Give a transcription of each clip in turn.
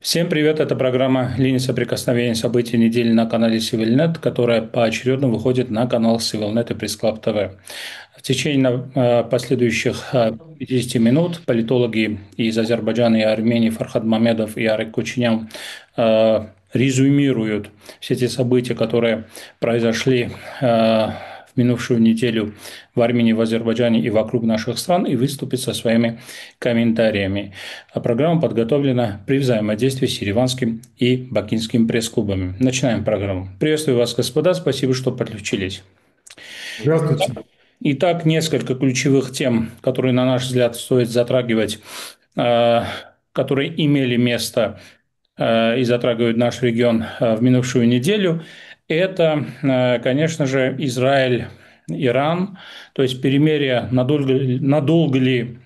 Всем привет, это программа «Линия соприкосновения событий недели» на канале CivilNet, которая поочередно выходит на канал CivilNet и Press Club TV. В течение последующих 50 минут политологи из Азербайджана и Армении Фархад Мамедов и Арек Кучинян резюмируют все те события, которые произошли в минувшую неделю в Армении, в Азербайджане и вокруг наших стран, и выступит со своими комментариями. Программа подготовлена при взаимодействии с Ереванским и Бакинским пресс-клубами. Начинаем программу. Приветствую вас, господа, спасибо, что подключились. Здравствуйте. Итак, несколько ключевых тем, которые, на наш взгляд, стоит затрагивать, которые имели место и затрагивают наш регион в минувшую неделю. Это, конечно же, Израиль, Иран, то есть перемирие, надолго ли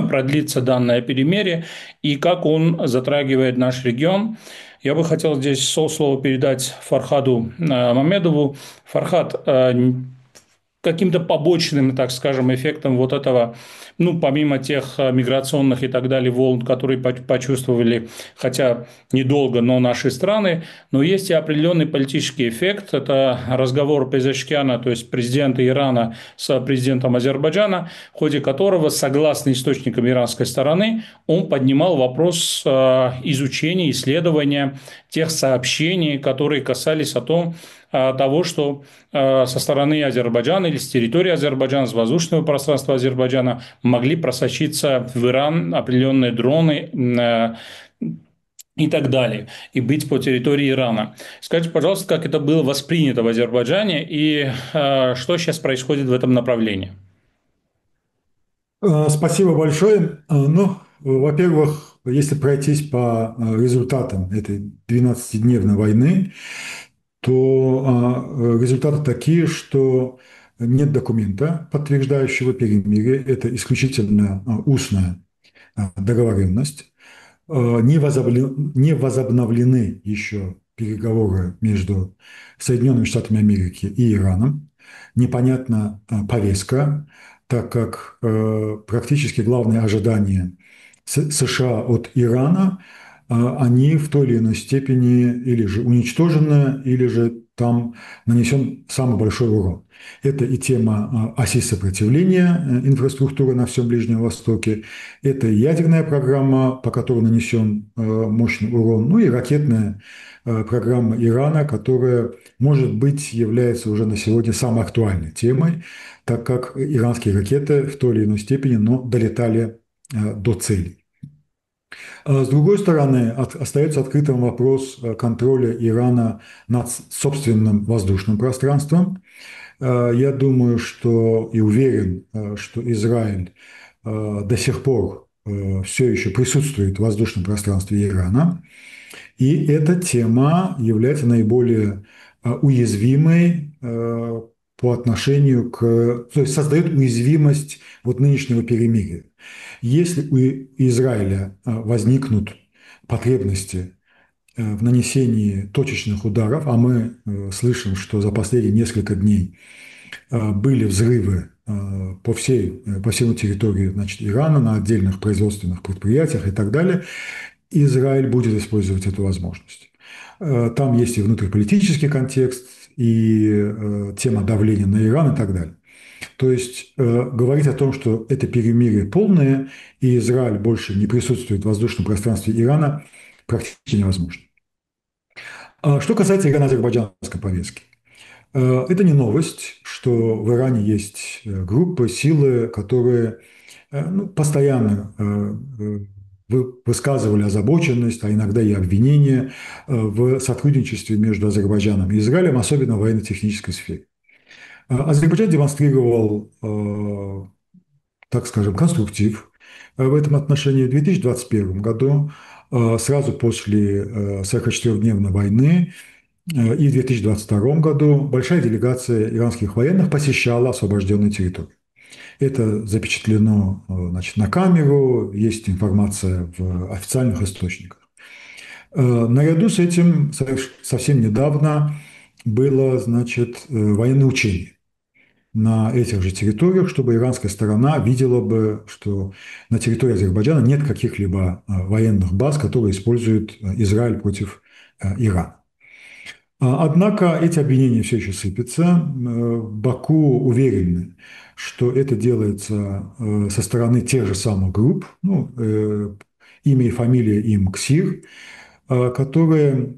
продлится данное перемирие и как он затрагивает наш регион. Я бы хотел здесь слово передать Фархаду Мамедову. Фархад, каким-то побочным, так скажем, эффектом вот этого, ну, помимо тех миграционных и так далее волн, которые почувствовали, хотя недолго, но наши страны, но есть и определенный политический эффект. Это разговор Пезешкиана, то есть президента Ирана с президентом Азербайджана, в ходе которого, согласно источникам иранской стороны, он поднимал вопрос изучения, исследования тех сообщений, которые касались того, что со стороны Азербайджана или с территории Азербайджана, с воздушного пространства Азербайджана могли просочиться в Иран определенные дроны и так далее, и быть по территории Ирана. Скажите, пожалуйста, как это было воспринято в Азербайджане и что сейчас происходит в этом направлении? Спасибо большое. Во-первых, если пройтись по результатам этой 12-дневной войны, то результаты такие, что нет документа, подтверждающего перемирие. Это исключительно устная договоренность. Не возобновлены еще переговоры между Соединенными Штатами Америки и Ираном. Непонятна повестка, так как практически главные ожидания США от Ирана, они в той или иной степени или же уничтожены, или же там нанесен самый большой урон. Это и тема оси сопротивления инфраструктуры на всем Ближнем Востоке, это и ядерная программа, по которой нанесен мощный урон, ну и ракетная программа Ирана, которая, может быть, является уже на сегодня самой актуальной темой, так как иранские ракеты в той или иной степени, но долетали до цели. С другой стороны, остается открытым вопрос контроля Ирана над собственным воздушным пространством. Я думаю, что и уверен, что Израиль до сих пор все еще присутствует в воздушном пространстве Ирана. И эта тема является наиболее уязвимой по отношению то есть создает уязвимость вот нынешнего перемирия. Если у Израиля возникнут потребности в нанесении точечных ударов, а мы слышим, что за последние несколько дней были взрывы по всему территории, значит, Ирана на отдельных производственных предприятиях и так далее, Израиль будет использовать эту возможность. Там есть и внутриполитический контекст, и тема давления на Иран и так далее. То есть говорить о том, что это перемирие полное, и Израиль больше не присутствует в воздушном пространстве Ирана, практически невозможно. Что касается ирано-азербайджанской повестки. Это не новость, что в Иране есть группы, силы, которые постоянно высказывали озабоченность, а иногда и обвинения в сотрудничестве между Азербайджаном и Израилем, особенно в военно-технической сфере. Азербайджан демонстрировал, так скажем, конструктив в этом отношении в 2021 году, сразу после 44-дневной войны, и в 2022 году большая делегация иранских военных посещала освобожденные территории. Это запечатлено, значит, на камеру, есть информация в официальных источниках. Наряду с этим совсем недавно было, значит, военное учение. на этих же территориях, чтобы иранская сторона видела бы, что на территории Азербайджана нет каких-либо военных баз, которые использует Израиль против Ирана. Однако эти обвинения все еще сыпятся. Баку уверены, что это делается со стороны тех же самых групп, ну, имя и фамилия им КСИР, которые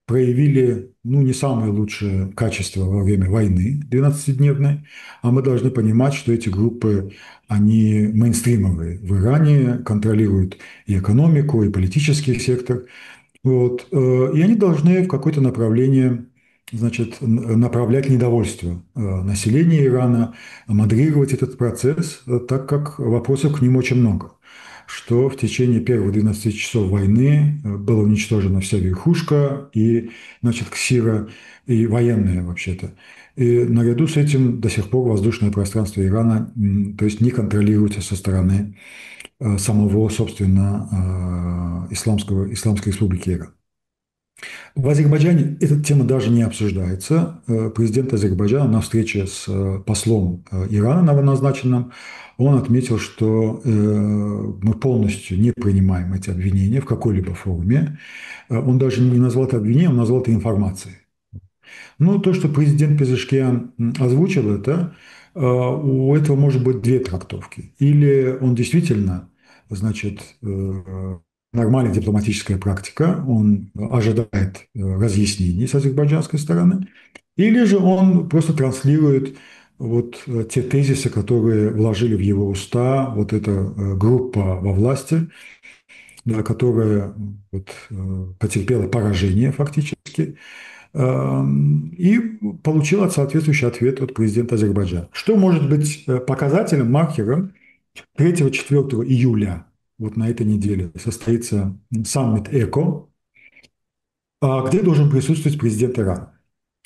проявили, ну, не самое лучшее качество во время войны 12-дневной, а мы должны понимать, что эти группы, они мейнстримовые в Иране, контролируют и экономику, и политический сектор, вот. И они должны в какое-то направление, значит, направлять недовольство населения Ирана, модерировать этот процесс, так как вопросов к ним очень много. Что в течение первых 12 часов войны была уничтожена вся верхушка и, значит, КСИРа, и военная вообще-то. И наряду с этим до сих пор воздушное пространство Ирана, то есть не контролируется со стороны самого, собственно, Исламской Республики Иран. В Азербайджане эта тема даже не обсуждается. Президент Азербайджана на встрече с послом Ирана новоназначенным, он отметил, что мы полностью не принимаем эти обвинения в какой-либо форме. Он даже не назвал это обвинением, он назвал это информацией. Ну, то, что президент Пезешкиан озвучил это, у этого может быть две трактовки. Или он действительно, значит, нормальная дипломатическая практика, он ожидает разъяснений с азербайджанской стороны, или же он просто транслирует вот те тезисы, которые вложили в его уста вот эта группа во власти, да, которая вот, потерпела поражение фактически, и получила соответствующий ответ от президента Азербайджана. Что может быть показателем, маркером 3-4 июля, вот на этой неделе, состоится саммит ЭКО, где должен присутствовать президент Ирана.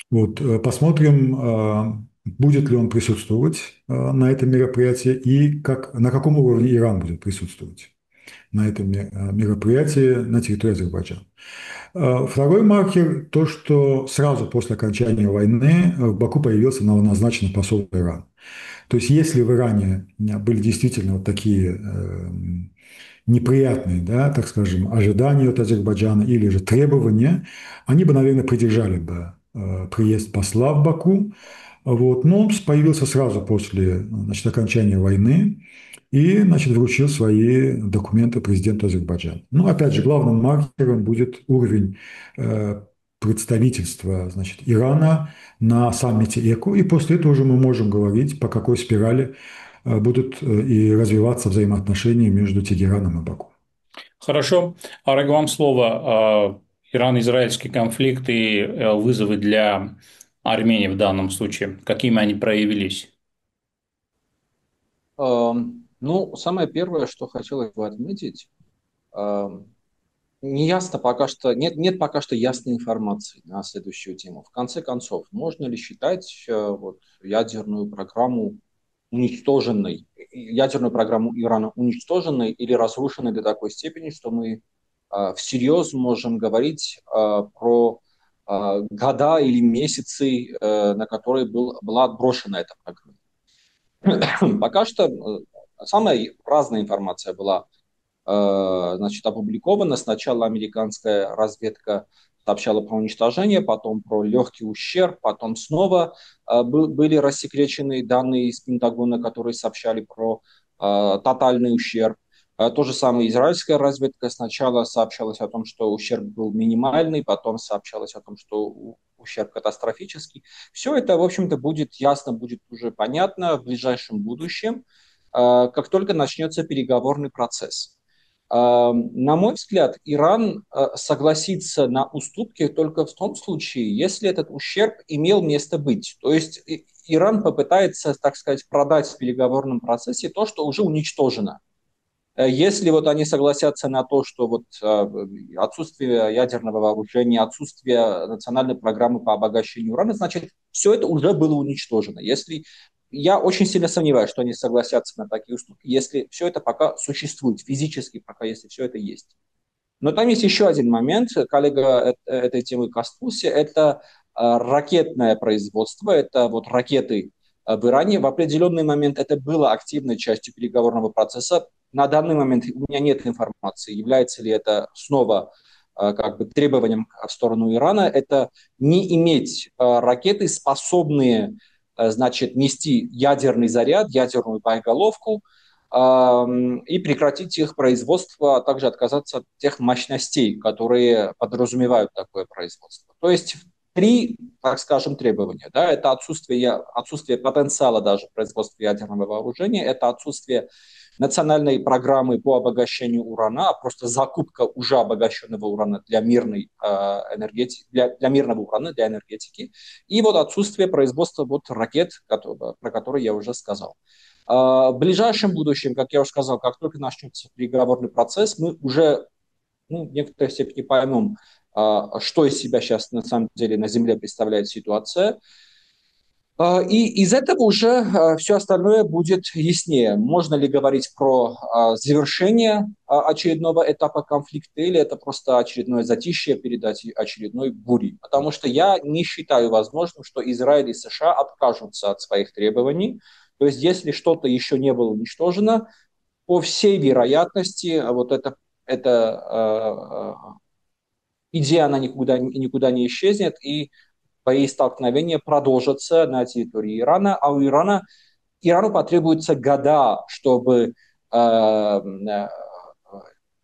Вот, посмотрим, будет ли он присутствовать на этом мероприятии и как, на каком уровне Иран будет присутствовать на этом мероприятии на территории Азербайджана. Второй маркер – то, что сразу после окончания войны в Баку появился новоназначенный посол Ирана. То есть если в Иране были действительно вот такие неприятные, да, так скажем, ожидания от Азербайджана или же требования, они бы, наверное, придержали бы приезд посла в Баку. Вот. Но он появился сразу после, значит, окончания войны и, значит, вручил свои документы президенту Азербайджана. Ну, опять же, главным маркером будет уровень представительства, значит, Ирана на саммите ЭКО, и после этого уже мы можем говорить, по какой спирали будут и развиваться взаимоотношения между Тегераном и Баку. Хорошо. Арэг, вам слово. Ирано-израильский конфликт и вызовы для Армении в данном случае. Какими они проявились? Ну, самое первое, что хотелось бы отметить, неясно пока что, нет пока что ясной информации на следующую тему. В конце концов, можно ли считать вот, ядерную программу Ирана уничтоженной или разрушенной до такой степени, что мы всерьез можем говорить про года или месяцы, на которые была отброшена эта программа. Пока что самая разная информация была значит, опубликована. Сначала американская разведка сообщала про уничтожение, потом про легкий ущерб, потом снова были рассекречены данные из Пентагона, которые сообщали про тотальный ущерб. То же самое израильская разведка. Сначала сообщалось о том, что ущерб был минимальный, потом сообщалось о том, что ущерб катастрофический. Все это, в общем-то, будет ясно, будет уже понятно в ближайшем будущем, как только начнется переговорный процесс. На мой взгляд, Иран согласится на уступки только в том случае, если этот ущерб имел место быть. То есть Иран попытается, так сказать, продать в переговорном процессе то, что уже уничтожено. Если вот они согласятся на то, что вот отсутствие ядерного вооружения, отсутствие национальной программы по обогащению урана, значит, все это уже было уничтожено. Если я очень сильно сомневаюсь, что они согласятся на такие уступки, если все это пока существует физически, пока если все это есть. Но там есть еще один момент, коллега этой темы коснулся, это ракетное производство, это вот ракеты в Иране. В определенный момент это было активной частью переговорного процесса. На данный момент у меня нет информации, является ли это снова как бы требованием в сторону Ирана. Это не иметь ракеты, способные, значит, нести ядерный заряд, ядерную боеголовку, и прекратить их производство, а также отказаться от тех мощностей, которые подразумевают такое производство. То есть три, так скажем, требования. Да, это отсутствие потенциала даже производства ядерного вооружения, это отсутствие национальной программы по обогащению урана, а просто закупка уже обогащенного урана для мирной энергетики, для мирного урана, для энергетики, и вот отсутствие производства вот ракет, про которые я уже сказал. В ближайшем будущем, как я уже сказал, как только начнется переговорный процесс, мы уже в некоторой степени поймем, что из себя сейчас на самом деле на Земле представляет ситуация. И из этого уже все остальное будет яснее. Можно ли говорить про завершение очередного этапа конфликта, или это просто очередное затишье перед очередной бурей. Потому что я не считаю возможным, что Израиль и США откажутся от своих требований. То есть если что-то еще не было уничтожено, по всей вероятности вот эта идея, она никуда не исчезнет, и бои и столкновения продолжатся на территории Ирана, а у Ирану потребуются года, чтобы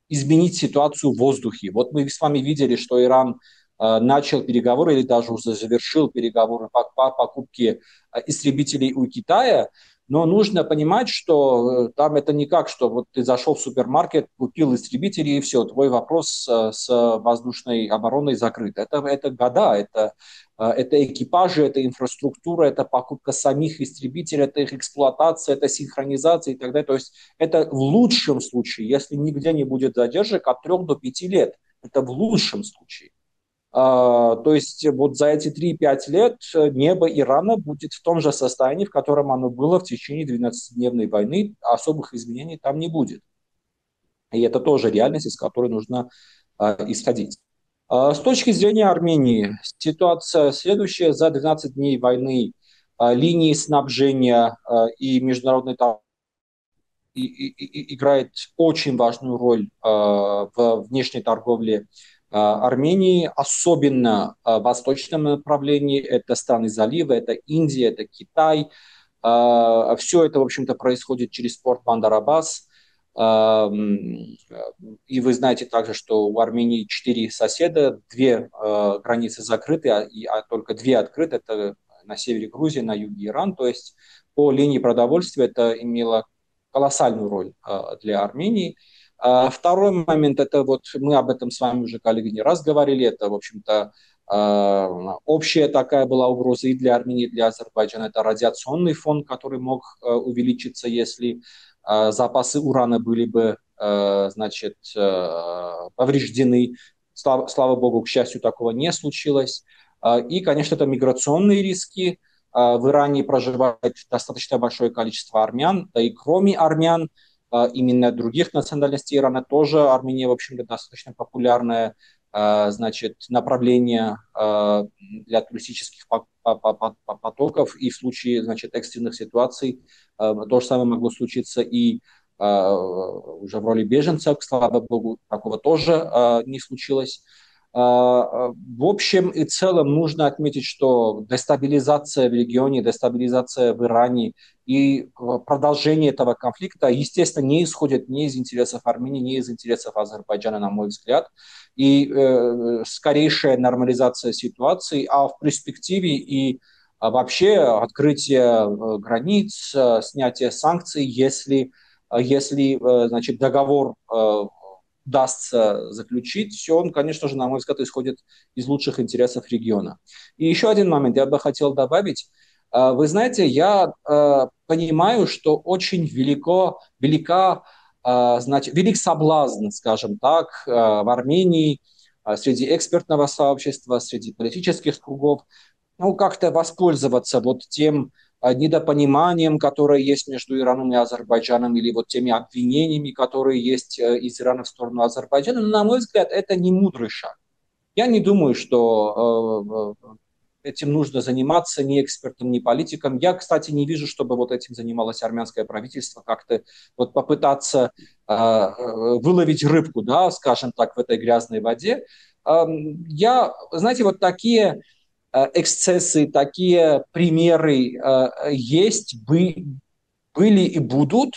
изменить ситуацию в воздухе. Вот мы с вами видели, что Иран начал переговоры или даже уже завершил переговоры по покупке истребителей у Китая, но нужно понимать, что там это не как, что вот ты зашел в супермаркет, купил истребители и все, твой вопрос с воздушной обороной закрыт. Это года, это экипажи, это инфраструктура, это покупка самих истребителей, это их эксплуатация, это синхронизация и так далее. То есть это в лучшем случае, если нигде не будет задержек, от 3 до 5 лет. Это в лучшем случае. То есть вот за эти 3-5 лет небо Ирана будет в том же состоянии, в котором оно было в течение 12-дневной войны. Особых изменений там не будет. И это тоже реальность, из которой нужно исходить. С точки зрения Армении, ситуация следующая. За 12 дней войны линии снабжения и международной торговли играет очень важную роль в внешней торговле Армении, особенно в восточном направлении. Это страны залива, это Индия, это Китай. Все это, в общем-то, происходит через порт Бандар-Аббас. И вы знаете также, что у Армении 4 соседа, 2 границы закрыты, а только 2 открыты. Это на севере Грузия, на юге Иран. То есть по линии продовольствия это имело колоссальную роль для Армении. Второй момент, это вот мы об этом с вами уже, коллеги, не раз говорили, это, в общем-то, общая такая была угроза и для Армении, и для Азербайджана. Это радиационный фон, который мог увеличиться, если запасы урана были бы, значит, повреждены. Слава богу, к счастью, такого не случилось. И, конечно, это миграционные риски. В Иране проживает достаточно большое количество армян, да и кроме армян, именно других национальностей Ирана тоже Армения, в общем-то, достаточно популярное, значит, направление для туристических потоков, и в случае, значит, экстренных ситуаций то же самое могло случиться и уже в роли беженцев, слава богу, такого тоже не случилось. В общем и целом нужно отметить, что дестабилизация в регионе, дестабилизация в Иране и продолжение этого конфликта, естественно, не исходит ни из интересов Армении, ни из интересов Азербайджана, на мой взгляд. И скорейшая нормализация ситуации, а в перспективе и вообще открытие границ, снятие санкций, если значит, договор удастся заключить, все он, конечно же, на мой взгляд, исходит из лучших интересов региона. И еще один момент я бы хотел добавить. Вы знаете, я понимаю, что очень велик соблазн, скажем так, в Армении, среди экспертного сообщества, среди политических кругов, как-то воспользоваться вот тем недопониманием, которое есть между Ираном и Азербайджаном, или вот теми обвинениями, которые есть из Ирана в сторону Азербайджана. Но, на мой взгляд, это не мудрый шаг. Я не думаю, что этим нужно заниматься ни экспертам, ни политикам. Я, кстати, не вижу, чтобы вот этим занималось армянское правительство, как-то вот попытаться выловить рыбку, да, скажем так, в этой грязной воде. Знаете, вот такие эксцессы, такие примеры есть, были и будут.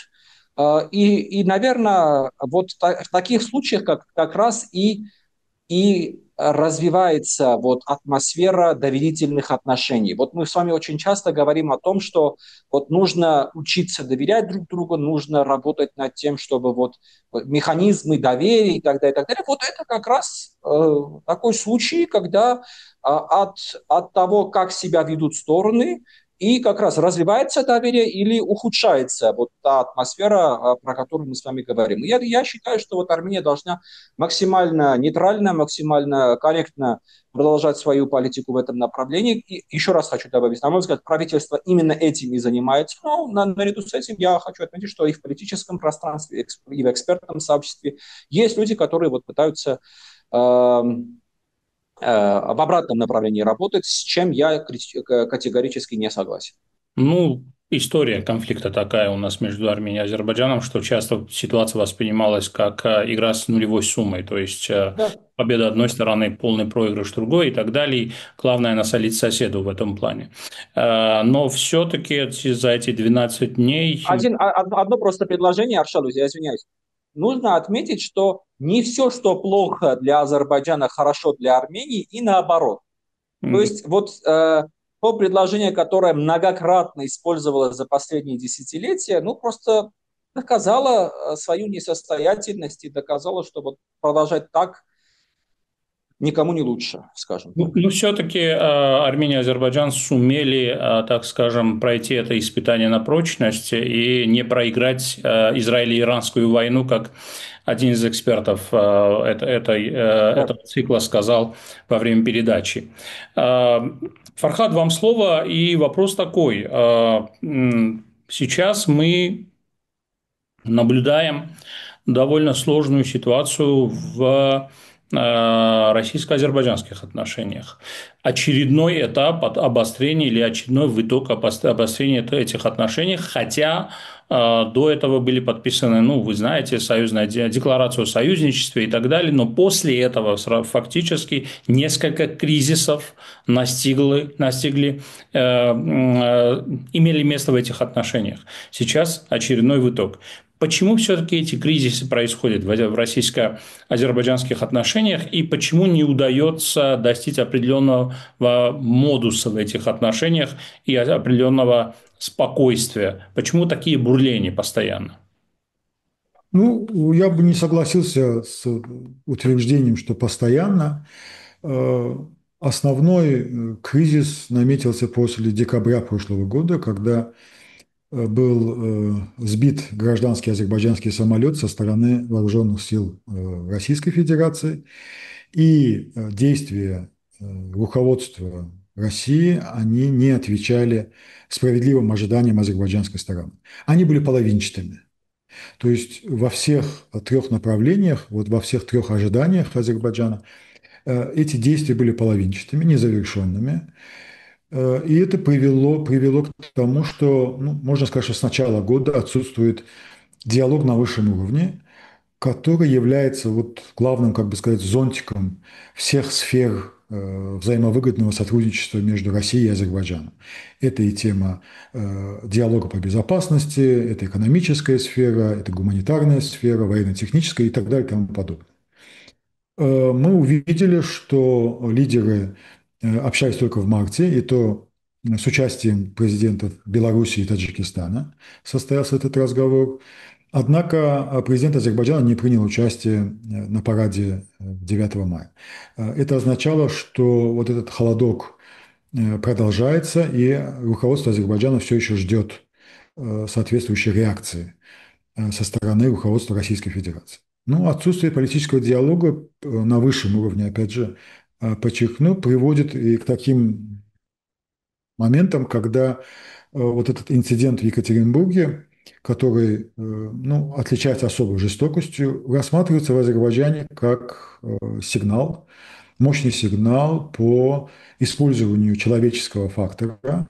Наверное, вот в таких случаях как раз и развивается вот атмосфера доверительных отношений. Вот мы с вами очень часто говорим о том, что вот нужно учиться доверять друг другу, нужно работать над тем, чтобы вот механизмы доверия и так далее, и так далее. Вот это как раз такой случай, когда от того, как себя ведут стороны, и как раз развивается доверие или ухудшается вот та атмосфера, про которую мы с вами говорим. Я считаю, что вот Армения должна максимально нейтрально, максимально корректно продолжать свою политику в этом направлении. И еще раз хочу добавить, на мой взгляд, правительство именно этим и занимается. Но наряду с этим я хочу отметить, что и в политическом пространстве, и в экспертном сообществе есть люди, которые вот пытаются в обратном направлении работать, с чем я категорически не согласен. Ну, история конфликта такая у нас между Арменией и Азербайджаном, что часто ситуация воспринималась как игра с нулевой суммой, то есть Да. победа одной стороны, полный проигрыш другой и так далее. И главное насолить соседу в этом плане. Но все-таки за эти 12 дней... Одно просто предложение, Аршалуз, я извиняюсь. Нужно отметить, что не все, что плохо для Азербайджана, хорошо для Армении, и наоборот. То есть вот то предложение, которое многократно использовалось за последние десятилетия, ну просто доказало свою несостоятельность и доказало, что вот продолжать так никому не лучше, скажем так. Ну, все-таки Армения и Азербайджан сумели, так скажем, пройти это испытание на прочность и не проиграть израило-иранскую войну, как один из экспертов этого цикла сказал во время передачи. Фархад, вам слово, и вопрос такой. Сейчас мы наблюдаем довольно сложную ситуацию в российско-азербайджанских отношениях. Очередной этап от обострения или очередной виток обострения этих отношений, хотя до этого были подписаны, ну, вы знаете, декларацию о союзничестве и так далее, но после этого фактически несколько кризисов имели место в этих отношениях. Сейчас очередной виток. Почему все-таки эти кризисы происходят в российско-азербайджанских отношениях и почему не удается достичь определенного модуса в этих отношениях и определенного спокойствия? Почему такие бурления постоянно? Ну, я бы не согласился с утверждением, что постоянно. Основной кризис наметился после декабря прошлого года, когда был сбит гражданский азербайджанский самолет со стороны вооруженных сил Российской Федерации, и действия руководства России, они не отвечали справедливым ожиданиям азербайджанской стороны. Они были половинчатыми. То есть во всех трех направлениях, вот во всех трех ожиданиях Азербайджана эти действия были половинчатыми, незавершенными. И это привело к тому, что, ну, можно сказать, что с начала года отсутствует диалог на высшем уровне, который является вот главным, как бы сказать, зонтиком всех сфер взаимовыгодного сотрудничества между Россией и Азербайджаном. Это и тема диалога по безопасности, это экономическая сфера, это гуманитарная сфера, военно-техническая и так далее и тому подобное. Мы увидели, что лидеры общались только в марте, и то с участием президентов Беларуси и Таджикистана состоялся этот разговор. Однако президент Азербайджана не принял участие на параде 9 мая. Это означало, что вот этот холодок продолжается, и руководство Азербайджана все еще ждет соответствующей реакции со стороны руководства Российской Федерации. Ну, отсутствие политического диалога на высшем уровне, опять же, подчеркну, приводит и к таким моментам, когда вот этот инцидент в Екатеринбурге, который, ну, отличается особой жестокостью, рассматривается в Азербайджане как сигнал мощный сигнал по использованию человеческого фактора,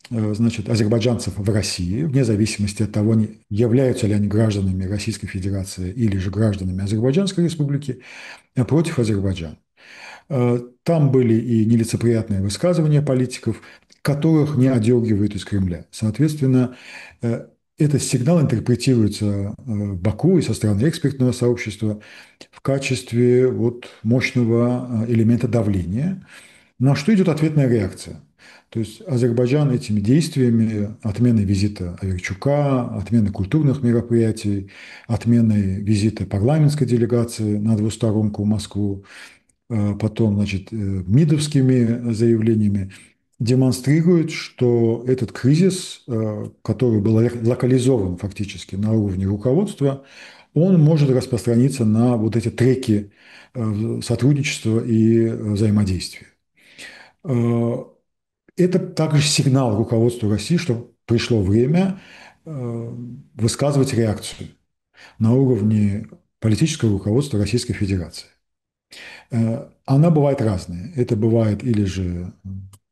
значит, азербайджанцев в России, вне зависимости от того, являются ли они гражданами Российской Федерации или же гражданами Азербайджанской Республики, против Азербайджана. Там были и нелицеприятные высказывания политиков, которых не одергивают из Кремля. Соответственно, этот сигнал интерпретируется в Баку и со стороны экспертного сообщества в качестве вот мощного элемента давления, на что идет ответная реакция. То есть Азербайджан этими действиями, отменой визита Аверчука, отменой культурных мероприятий, отменой визита парламентской делегации на двусторонку в Москву, потом, значит, МИДовскими заявлениями, демонстрирует, что этот кризис, который был локализован фактически на уровне руководства, он может распространиться на вот эти треки сотрудничества и взаимодействия. Это также сигнал руководству России, что пришло время высказывать реакцию на уровне политического руководства Российской Федерации. Она бывает разная. Это бывает или же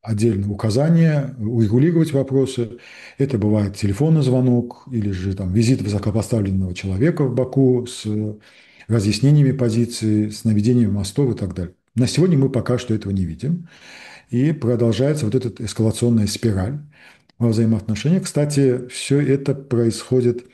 отдельное указание урегулировать вопросы, это бывает телефонный звонок или же там, визит высокопоставленного человека в Баку с разъяснениями позиции, с наведением мостов и так далее. На сегодня мы пока что этого не видим. И продолжается вот эта эскалационная спираль во взаимоотношениях. Кстати, все это происходит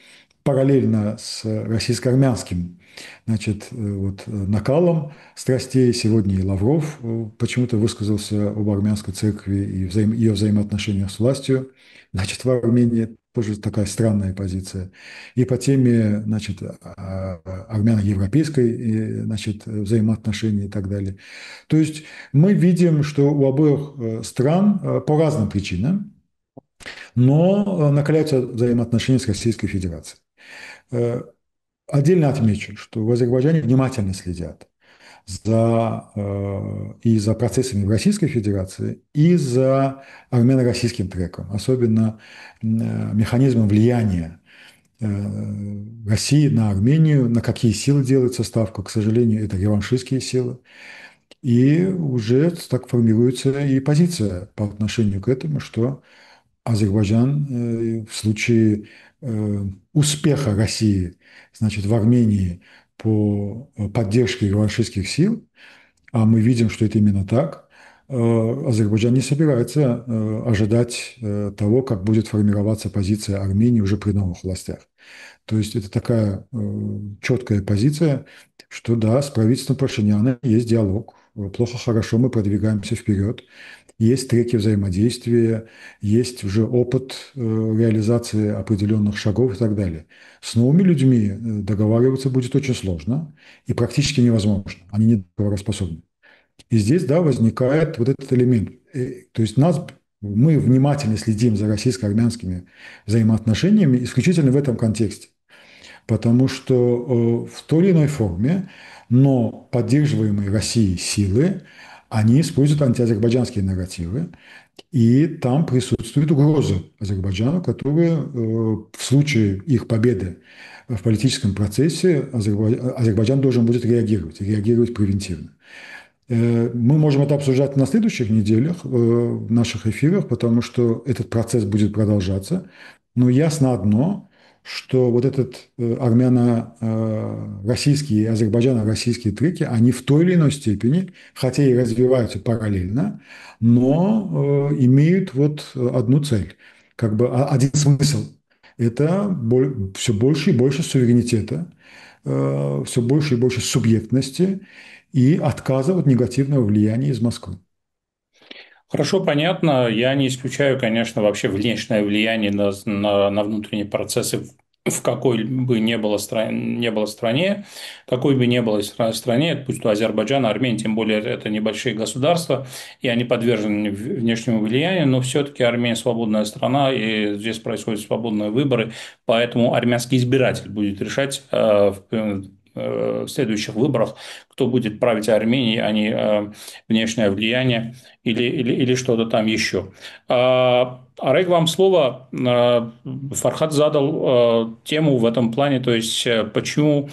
параллельно с российско-армянским, значит, вот, накалом страстей. Сегодня и Лавров почему-то высказался об армянской церкви и ее взаимоотношениях с властью. Значит, в Армении тоже такая странная позиция. И по теме, значит, армяно-европейской, значит, взаимоотношений и так далее. То есть мы видим, что у обоих стран по разным причинам, но накаляются взаимоотношения с Российской Федерацией. Отдельно отмечу, что в Азербайджане внимательно следят и за процессами в Российской Федерации, и за армяно-российским треком, особенно механизмом влияния России на Армению, на какие силы делается ставка. К сожалению, это реваншистские силы. И уже так формируется и позиция по отношению к этому, что Азербайджан в случае успеха России, значит, в Армении по поддержке реваншистских сил, а мы видим, что это именно так, Азербайджан не собирается ожидать того, как будет формироваться позиция Армении уже при новых властях. То есть это такая четкая позиция, что да, с правительством Пашиняна есть диалог, плохо-хорошо мы продвигаемся вперед, есть треки взаимодействия, есть уже опыт реализации определенных шагов и так далее. С новыми людьми договариваться будет очень сложно и практически невозможно, они не договороспособны. И здесь, да, возникает вот этот элемент. То есть мы внимательно следим за российско-армянскими взаимоотношениями исключительно в этом контексте. Потому что в той или иной форме, но поддерживаемые Россией силы, они используют антиазербайджанские нарративы, и там присутствует угроза Азербайджану, которая в случае их победы в политическом процессе Азербайджан должен будет реагировать превентивно. Мы можем это обсуждать на следующих неделях в наших эфирах, потому что этот процесс будет продолжаться. Но ясно одно, что вот этот армяно-российские и азербайджано-российские треки, они в той или иной степени, хотя и развиваются параллельно, но имеют вот одну цель, как бы один смысл. Это все больше и больше суверенитета, все больше и больше субъектности и отказа от негативного влияния из Москвы. Хорошо, понятно. Я не исключаю, конечно, вообще внешнее влияние на внутренние процессы в какой бы ни было стране, какой бы ни было стране, будь то Азербайджан, Армения, тем более это небольшие государства, и они подвержены внешнему влиянию, но все-таки Армения свободная страна, и здесь происходят свободные выборы, поэтому армянский избиратель будет решать в следующих выборах, кто будет править Арменией, а не внешнее влияние или что-то там еще. Арек, вам слово. Фархад задал тему в этом плане, то есть почему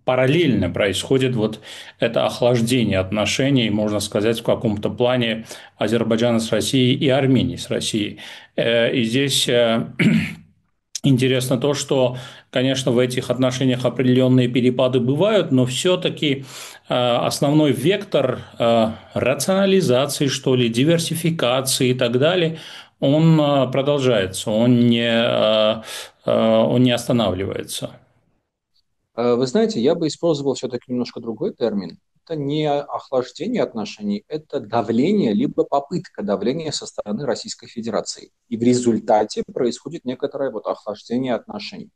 параллельно происходит вот это охлаждение отношений, можно сказать, в каком-то плане Азербайджана с Россией и Армении с Россией. И здесь интересно то, что, конечно, в этих отношениях определенные перепады бывают, но все-таки основной вектор рационализации, что ли, диверсификации и так далее, он продолжается, он не останавливается. Вы знаете, я бы использовал все-таки немножко другой термин. Это не охлаждение отношений, это давление, либо попытка давления со стороны Российской Федерации. И в результате происходит некоторое вот охлаждение отношений.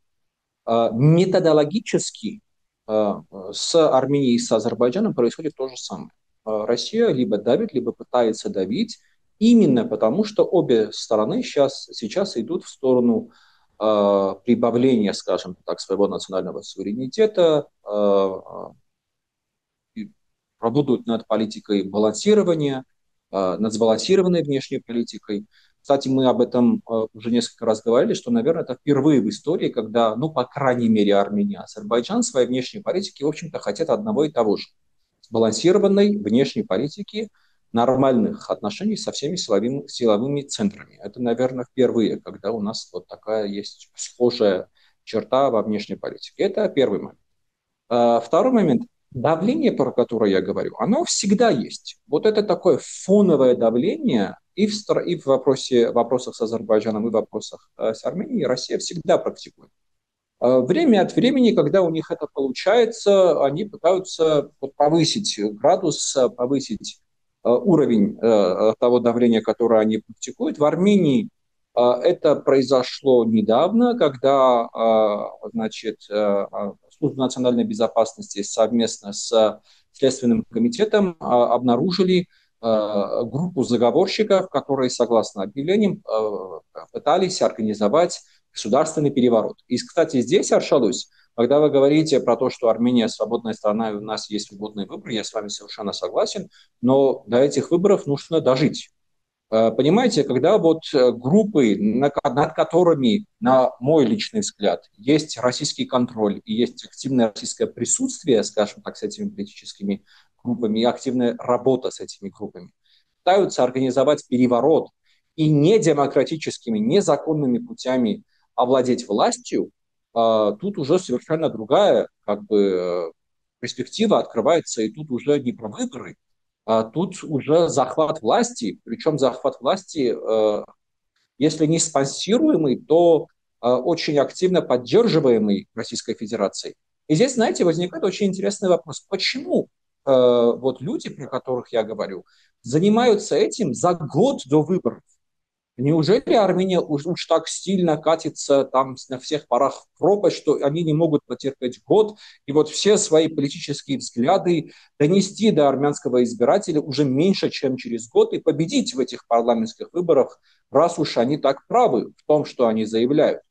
Методологически с Арменией и с Азербайджаном происходит то же самое. Россия либо давит, либо пытается давить, именно потому что обе стороны сейчас идут в сторону прибавления, скажем так, своего национального суверенитета, работают над политикой балансирования, над сбалансированной внешней политикой. Кстати, мы об этом уже несколько раз говорили, что, наверное, это впервые в истории, когда, ну, по крайней мере, Армения и Азербайджан в своей внешней политике, в общем-то, хотят одного и того же. Сбалансированной внешней политики, нормальных отношений со всеми силовыми центрами. Это, наверное, впервые, когда у нас вот такая есть схожая черта во внешней политике. Это первый момент. Второй момент. Давление, про которое я говорю, оно всегда есть. Вот это такое фоновое давление и в вопросах с Азербайджаном, и в вопросах с Арменией Россия всегда практикует. Время от времени, когда у них это получается, они пытаются повысить градус, повысить уровень того давления, которое они практикуют. В Армении это произошло недавно, когда, значит, Служба национальной безопасности совместно с Следственным комитетом обнаружили группу заговорщиков, которые, согласно объявлениям, пытались организовать государственный переворот. И, кстати, здесь, Аршалусь, когда вы говорите про то, что Армения свободная страна, и у нас есть свободный выбор, я с вами совершенно согласен, но до этих выборов нужно дожить. Понимаете, когда вот группы, над которыми, на мой личный взгляд, есть российский контроль и есть активное российское присутствие, скажем так, с этими политическими группами и активная работа с этими группами, пытаются организовать переворот и недемократическими, незаконными путями овладеть властью, тут уже совершенно другая перспектива открывается, и тут уже не про выборы, тут уже захват власти, причем захват власти, если не спонсируемый, то очень активно поддерживаемый Российской Федерацией. И здесь, знаете, возникает очень интересный вопрос. Почему вот люди, про которых я говорю, занимаются этим за год до выборов? Неужели Армения уж так сильно катится там на всех парах в пропасть, что они не могут потерпеть год и вот все свои политические взгляды донести до армянского избирателя уже меньше, чем через год и победить в этих парламентских выборах, раз уж они так правы в том, что они заявляют?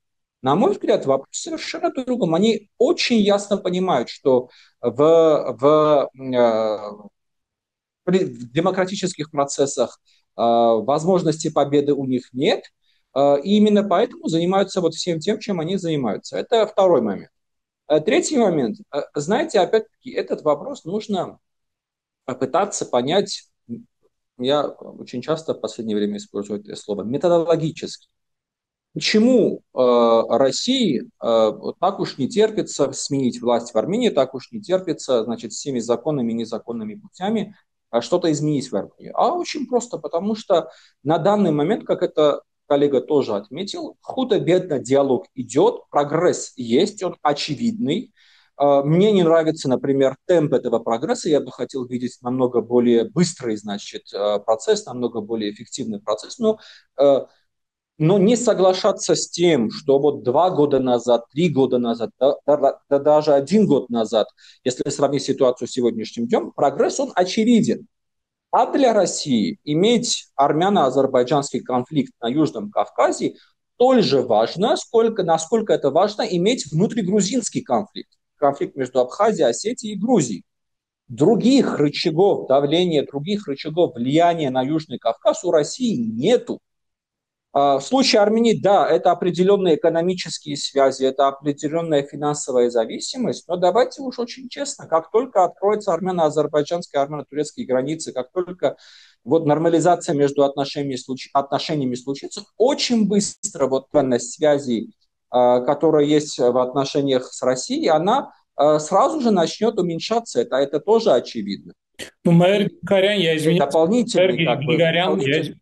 На мой взгляд, вопрос совершенно другом. Они очень ясно понимают, что в демократических процессах возможности победы у них нет, и именно поэтому занимаются вот всем тем, чем они занимаются. Это второй момент. Третий момент. Знаете, опять-таки, этот вопрос нужно пытаться понять, я очень часто в последнее время использую это слово, методологически. Почему России так уж не терпится сменить власть в Армении, так уж не терпится, значит, всеми законными и незаконными путями что-то изменить в Армении? А очень просто, потому что на данный момент, как это коллега тоже отметил, худо-бедно диалог идет, прогресс есть, он очевидный. Мне не нравится, например, темп этого прогресса, я бы хотел видеть намного более быстрый, значит, процесс, намного более эффективный процесс, но не соглашаться с тем, что вот 2 года назад, 3 года назад, да даже 1 год назад, если сравнить ситуацию с сегодняшним днем, прогресс, он очевиден. А для России иметь армяно-азербайджанский конфликт на Южном Кавказе столь же важно, насколько это важно иметь внутригрузинский конфликт. Конфликт между Абхазией, Осетией и Грузией. Других рычагов давления, других рычагов влияния на Южный Кавказ у России нету. В случае Армении, да, это определенные экономические связи, это определенная финансовая зависимость, но давайте уж очень честно, как только откроются армяно-азербайджанские, армяно-турецкие границы, как только вот нормализация между отношениями случится, очень быстро вот ценность связи, которая есть в отношениях с Россией, она сразу же начнет уменьшаться, это тоже очевидно. Ну, мэр И Григорян, я извиняюсь, мэр дополнительный, как бы, Григорян, дополнительный.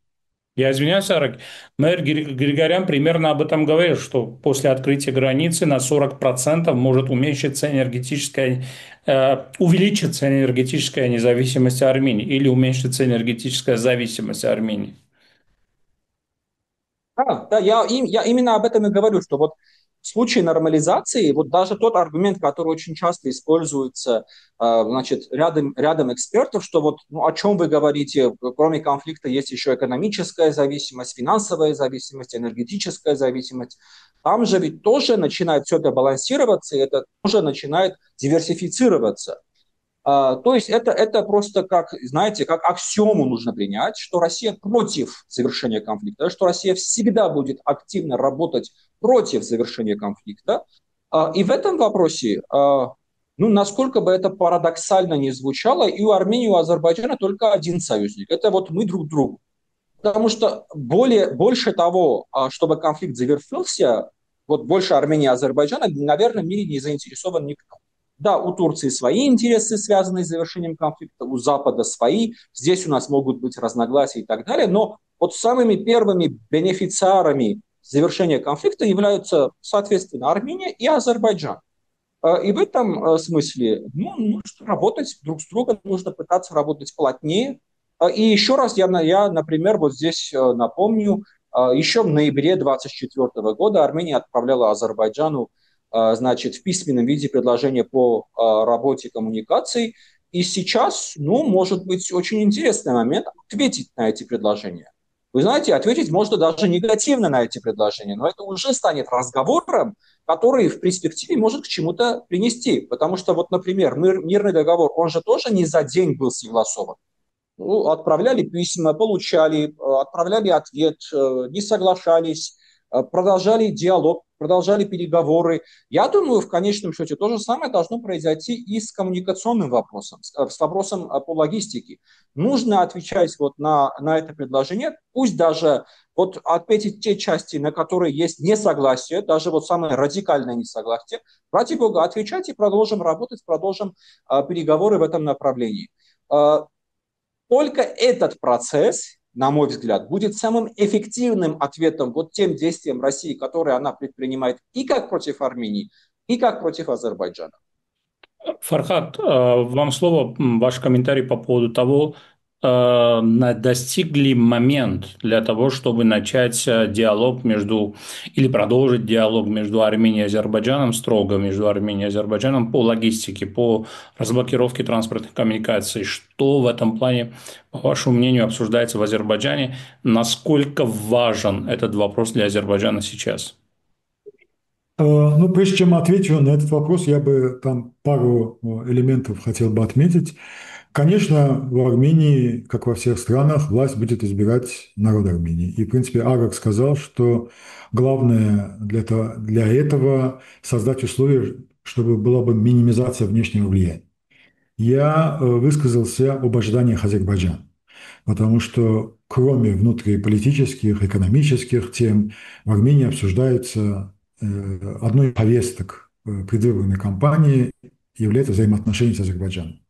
я извиняюсь, Арак, мэр Григорян примерно об этом говорил, что после открытия границы на 40% может увеличиться энергетическая независимость Армении или уменьшится энергетическая зависимость Армении. Да, я именно об этом и говорю, что вот в случае нормализации, вот даже тот аргумент, который очень часто используется, значит, рядом экспертов, что вот, ну, о чем вы говорите, кроме конфликта есть еще экономическая зависимость, финансовая зависимость, энергетическая зависимость. Там же ведь тоже начинает все это балансироваться, и это тоже начинает диверсифицироваться. То есть это просто как, знаете, как аксиому нужно принять, что Россия против завершения конфликта, что Россия всегда будет активно работать против завершения конфликта. И в этом вопросе, ну, насколько бы это парадоксально ни звучало, и у Армении, и у Азербайджана только один союзник. Это вот мы друг другу. Потому что больше того, чтобы конфликт завершился, вот больше Армении и Азербайджана, наверное, в мире не заинтересован никто. Да, у Турции свои интересы, связанные с завершением конфликта, у Запада свои. Здесь у нас могут быть разногласия и так далее. Но вот самыми первыми бенефициарами завершения конфликта являются, соответственно, Армения и Азербайджан. И в этом смысле, ну, нужно работать друг с другом, нужно пытаться работать плотнее. И еще раз я, например, вот здесь напомню, еще в ноябре 2024 года Армения отправляла Азербайджану, значит, в письменном виде предложение по работе коммуникаций. И сейчас, ну, может быть, очень интересный момент ответить на эти предложения. Вы знаете, ответить можно даже негативно на эти предложения, но это уже станет разговором, который в перспективе может к чему-то принести. Потому что, вот, например, мирный договор, он же тоже не за день был согласован. Ну, отправляли письма, получали, отправляли ответ, не соглашались, продолжали диалог, продолжали переговоры. Я думаю, в конечном счете то же самое должно произойти и с коммуникационным вопросом, с вопросом по логистике. Нужно отвечать вот на это предложение, пусть даже вот отметить те части, на которые есть несогласие, даже вот самое радикальное несогласие. Ради бога, отвечать и продолжим работать, продолжим переговоры в этом направлении. Только этот процесс, на мой взгляд, будет самым эффективным ответом вот тем действиям России, которые она предпринимает и как против Армении, и как против Азербайджана. Фархад, вам слово, ваш комментарий по поводу того, достиг ли момент для того, чтобы начать диалог между, или продолжить диалог между Арменией и Азербайджаном, строго между Арменией и Азербайджаном по логистике, по разблокировке транспортных коммуникаций. Что в этом плане, по вашему мнению, обсуждается в Азербайджане? Насколько важен этот вопрос для Азербайджана сейчас? Ну, прежде чем отвечу на этот вопрос, я бы там пару элементов хотел бы отметить. Конечно, в Армении, как во всех странах, власть будет избирать народ Армении. И, в принципе, Арак сказал, что главное для этого создать условия, чтобы была бы минимизация внешнего влияния. Я высказался об ожиданиях Азербайджана, потому что кроме внутриполитических, экономических тем, в Армении обсуждается одной из повесток предвыборной кампании является взаимоотношения с Азербайджаном.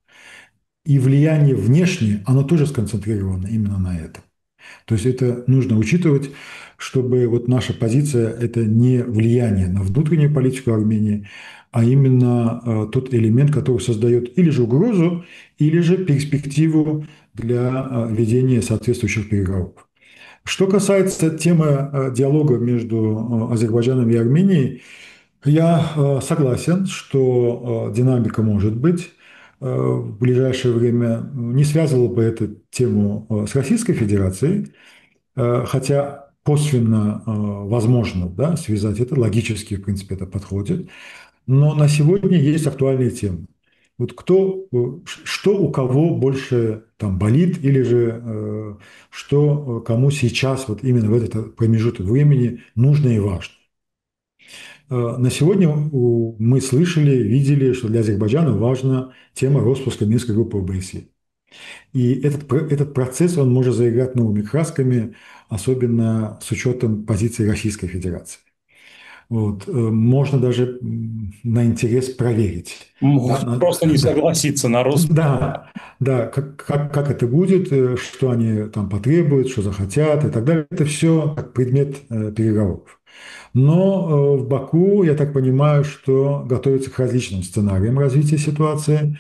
И влияние внешнее, оно тоже сконцентрировано именно на этом. То есть это нужно учитывать, чтобы вот наша позиция – это не влияние на внутреннюю политику Армении, а именно тот элемент, который создает или же угрозу, или же перспективу для ведения соответствующих переговоров. Что касается темы диалога между Азербайджаном и Арменией, я согласен, что динамика может быть. В ближайшее время не связывал бы эту тему с Российской Федерацией, хотя косвенно возможно, да, связать это, логически, в принципе, это подходит. Но на сегодня есть актуальные темы. Вот что у кого больше там болит, или же что кому сейчас, вот именно в этот промежуток времени нужно и важно. На сегодня мы слышали, видели, что для Азербайджана важна тема распуска Минской группы ОБСЕ. И этот процесс, он может заиграть новыми красками, особенно с учетом позиции Российской Федерации. Вот. Можно даже на интерес проверить. Да, Могут просто не да, согласиться на рост. да, да, как это будет, что они там потребуют, что захотят и так далее. Это все как предмет переговоров. Но в Баку, я так понимаю, что готовится к различным сценариям развития ситуации.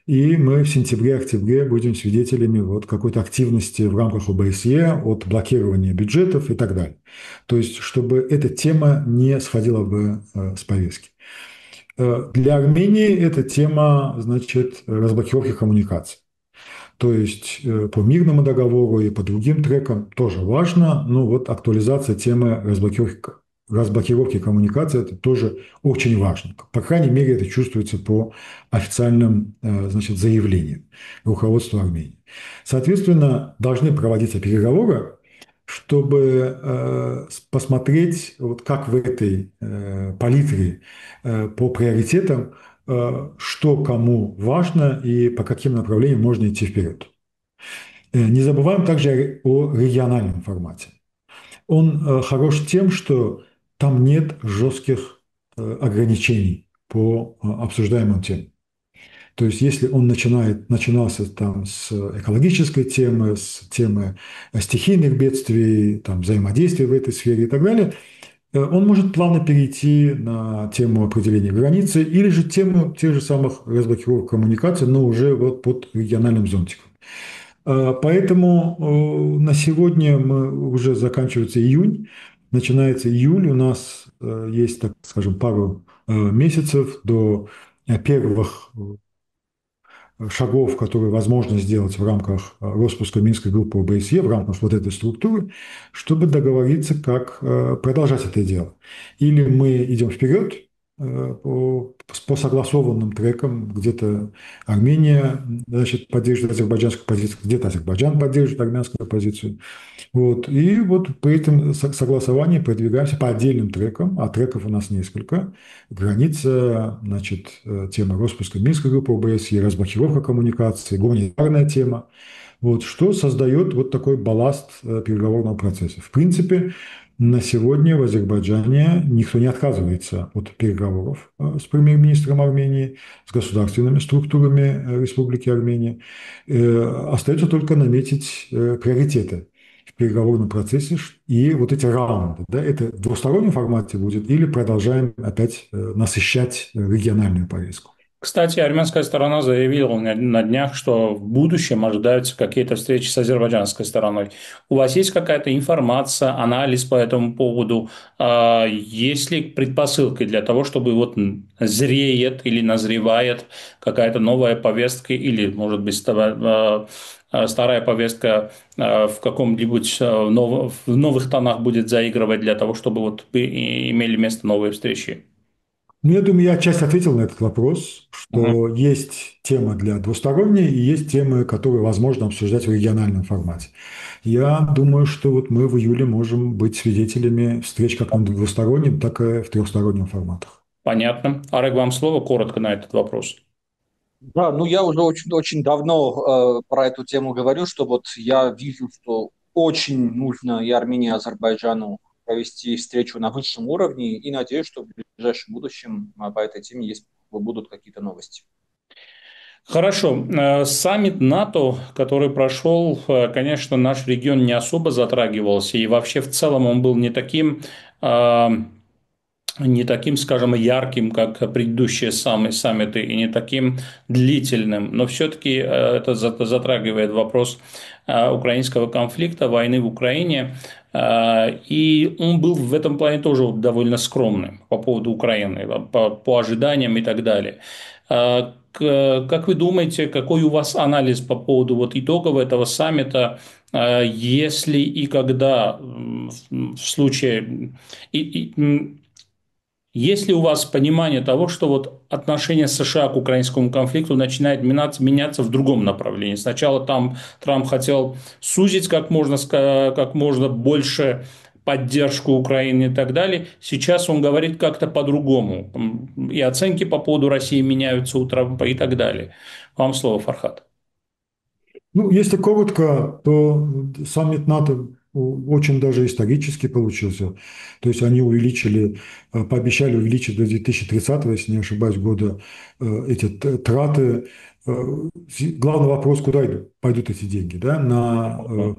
И мы в сентябре-октябре будем свидетелями вот какой-то активности в рамках ОБСЕ от блокирования бюджетов и так далее. То есть, чтобы эта тема не сходила бы с повестки. Для Армении эта тема, значит, разблокировки коммуникаций. То есть по мирному договору и по другим трекам тоже важно, но вот актуализация темы разблокировки коммуникаций – это тоже очень важно. По крайней мере, это чувствуется по официальным, значит, заявлениям руководства Армении. Соответственно, должны проводиться переговоры, чтобы посмотреть, вот как в этой палитре по приоритетам что кому важно и по каким направлениям можно идти вперед. Не забываем также о региональном формате. Он хорош тем, что там нет жестких ограничений по обсуждаемым темам. То есть, если он начинался там с экологической темы, с темы стихийных бедствий, там, взаимодействия в этой сфере и так далее, он может плавно перейти на тему определения границы или же тему тех же самых разблокировок коммуникаций, но уже вот под региональным зонтиком. Поэтому на сегодня мы уже заканчивается июнь, начинается июль, у нас есть, так скажем, пару месяцев до первых шагов, которые возможно сделать в рамках распуска Минской группы ОБСЕ, в рамках вот этой структуры, чтобы договориться, как продолжать это дело. Или мы идем вперед по согласованным трекам, где-то Армения, значит, поддерживает азербайджанскую позицию, где-то Азербайджан поддерживает армянскую позицию. Вот. И вот при этом согласовании продвигаемся по отдельным трекам, а треков у нас несколько. Граница, значит, тема распуска Минской группы ОБСЕ, разблокировка коммуникации, гуманитарная тема. Вот, что создает вот такой балласт переговорного процесса. В принципе, на сегодня в Азербайджане никто не отказывается от переговоров с премьер-министром Армении, с государственными структурами Республики Армения. Остается только наметить приоритеты в переговорном процессе и вот эти раунды. Да, это в двустороннем формате будет или продолжаем опять насыщать региональную повестку? Кстати, армянская сторона заявила на днях, что в будущем ожидаются какие-то встречи с азербайджанской стороной. У вас есть какая-то информация, анализ по этому поводу? Есть ли предпосылки для того, чтобы вот зреет или назревает какая-то новая повестка или, может быть, старая повестка в каком-нибудь в новых тонах будет заигрывать для того, чтобы вот имели место новые встречи? Ну, я думаю, я отчасти ответил на этот вопрос, Мгм. что есть тема для двусторонней и есть темы, которые возможно обсуждать в региональном формате. Я думаю, что вот мы в июле можем быть свидетелями встреч как на двустороннем, так и в трехстороннем форматах. Понятно. Арек, вам слово коротко на этот вопрос. Да, ну я уже очень давно про эту тему говорю, что вот я вижу, что очень нужно и Армении, и Азербайджану провести встречу на высшем уровне, и надеюсь, что в ближайшем будущем по этой теме будут какие-то новости. Хорошо. Саммит НАТО, который прошел, конечно, наш регион не особо затрагивался, и вообще в целом он был э, не таким, скажем, ярким, как предыдущие саммиты, и не таким длительным. Но все-таки это затрагивает вопрос украинского конфликта, войны в Украине. И он был в этом плане тоже довольно скромным по поводу Украины, по ожиданиям и так далее. Как вы думаете, какой у вас анализ по поводу вот итогов этого саммита, если и когда в случае Есть ли у вас понимание того, что вот отношение США к украинскому конфликту начинает меняться в другом направлении? Сначала там Трамп хотел сузить как можно больше поддержку Украины и так далее. Сейчас он говорит как-то по-другому. И оценки по поводу России меняются у Трампа и так далее. Вам слово, Фархад. Ну, если коротко, то саммит НАТО очень даже исторически получился. То есть они пообещали увеличить до 2030, если не ошибаюсь, года эти траты. Главный вопрос, куда пойдут эти деньги? Да? На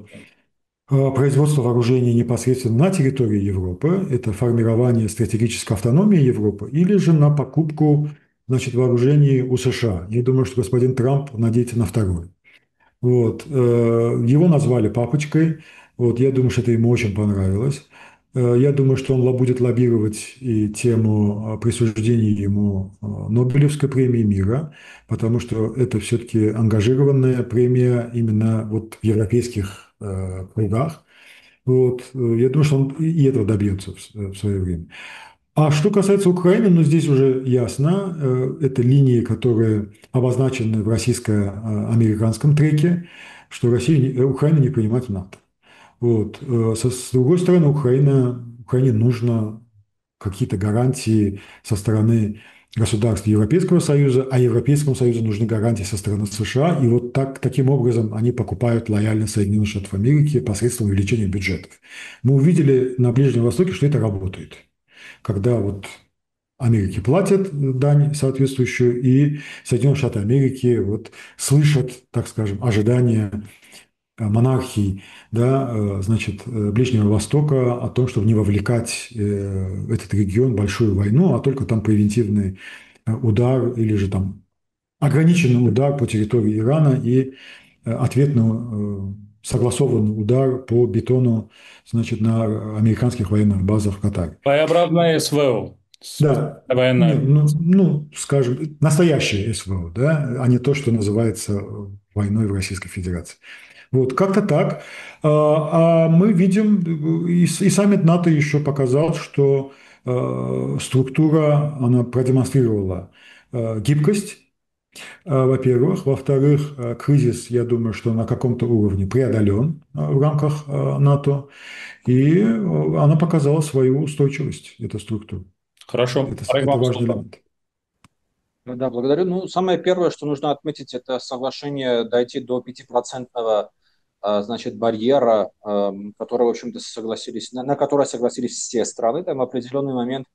производство вооружений непосредственно на территории Европы, это формирование стратегической автономии Европы, или же на покупку, значит, вооружений у США. Я думаю, что господин Трамп надеется на второе. Вот. Его назвали папочкой. Вот. Я думаю, что это ему очень понравилось. Я думаю, что он будет лоббировать и тему присуждения ему Нобелевской премии мира, потому что это все-таки ангажированная премия именно вот в европейских кругах. Вот. Я думаю, что он и этого добьется в свое время. А что касается Украины, ну здесь уже ясно, это линии, которые обозначены в российско-американском треке, что Украина не принимает в НАТО. Вот. С другой стороны, Украине нужно какие-то гарантии со стороны государств Европейского Союза, а Европейскому Союзу нужны гарантии со стороны США. И вот таким образом они покупают лояльность Соединенных Штатов Америки посредством увеличения бюджетов. Мы увидели на Ближнем Востоке, что это работает. Когда вот Америке платят дань соответствующую, и Соединенные Штаты Америки вот слышат, так скажем, ожидания монархий, да, значит, Ближнего Востока о том, чтобы не вовлекать этот регион в большую войну, а только там превентивный удар или же там ограниченный удар по территории Ирана и ответный согласованный удар по бетону, значит, на американских военных базах в Катаре. Своеобразное СВО. Да, не, Военная. ну, скажем, настоящее СВО, да, а не то, что называется войной в Российской Федерации. Вот, как-то так. А мы видим, и саммит НАТО еще показал, что структура, она продемонстрировала гибкость, во-первых. Во-вторых, кризис, я думаю, что на каком-то уровне преодолен в рамках НАТО, и она показала свою устойчивость, эта структура. Хорошо. Это важный элемент. Да, благодарю. Ну, самое первое, что нужно отметить, это соглашение дойти до 5% значит, барьера, который, в общем-то, на которое согласились все страны. Там в определенный момент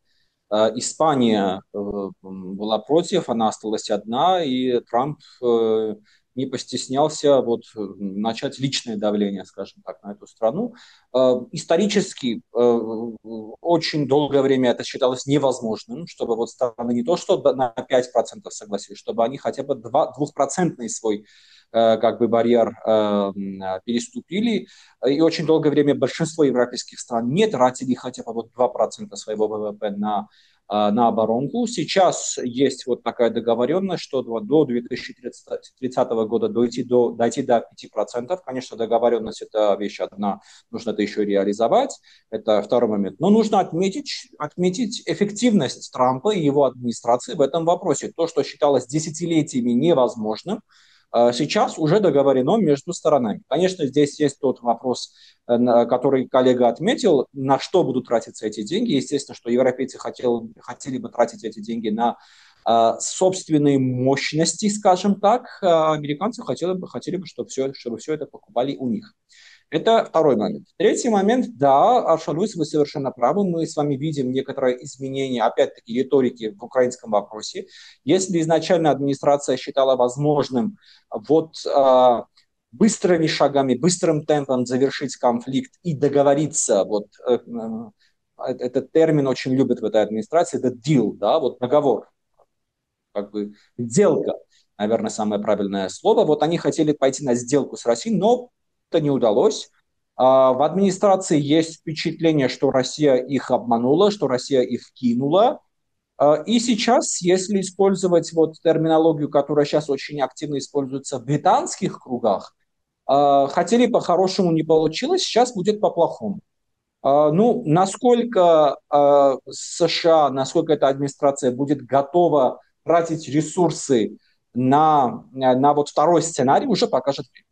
Испания была против, она осталась одна, и Трамп не постеснялся вот начать личное давление, скажем так, на эту страну. Исторически очень долгое время это считалось невозможным, чтобы вот страны не то что на 5% согласились, чтобы они хотя бы 2% свой как бы барьер переступили. И очень долгое время большинство европейских стран не тратили хотя бы вот 2% своего ВВП на оборонку. Сейчас есть вот такая договоренность, что до 2030 года дойти до 5%. Конечно, договоренность – это вещь одна, нужно это еще реализовать. Это второй момент. Но нужно отметить эффективность Трампа и его администрации в этом вопросе. То, что считалось десятилетиями невозможным, сейчас уже договорено между сторонами. Конечно, здесь есть тот вопрос, который коллега отметил, на что будут тратиться эти деньги. Естественно, что европейцы хотели бы тратить эти деньги на собственные мощности, скажем так. Американцы хотели бы, чтобы все это покупали у них. Это второй момент. Третий момент, да, Аршалуйс, вы совершенно правы, мы с вами видим некоторые изменения, опять-таки, риторики в украинском вопросе. Если изначально администрация считала возможным вот быстрыми шагами, быстрым темпом завершить конфликт и договориться, вот этот термин очень любят в этой администрации, это deal, да, вот договор, как бы сделка, наверное, самое правильное слово. Вот они хотели пойти на сделку с Россией, но это не удалось. В администрации есть впечатление, что Россия их обманула, что Россия их кинула. И сейчас, если использовать вот терминологию, которая сейчас очень активно используется в британских кругах, хотели по-хорошему, не получилось, сейчас будет по-плохому. Ну, насколько США, насколько эта администрация будет готова тратить ресурсы на вот второй сценарий, уже покажет время.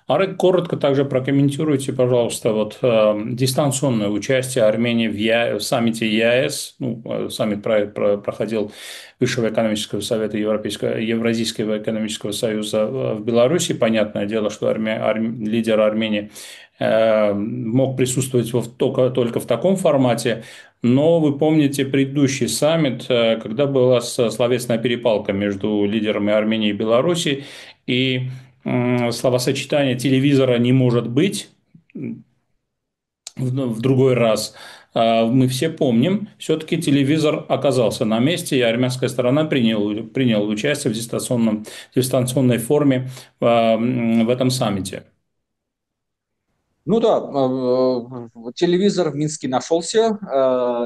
Арек, коротко также прокомментируйте, пожалуйста, вот дистанционное участие Армении в саммите ЕАЭС. Ну, саммит проходил Высшего экономического совета Евразийского экономического союза в Беларуси. Понятное дело, что лидер Армении мог присутствовать только в таком формате. Но вы помните предыдущий саммит, когда была словесная перепалка между лидерами Армении и Беларуси, и словосочетание телевизора не может быть в другой раз. Мы все помним, все-таки телевизор оказался на месте, и армянская сторона приняла участие в дистанционной форме в этом саммите. Ну да, телевизор в Минске нашелся,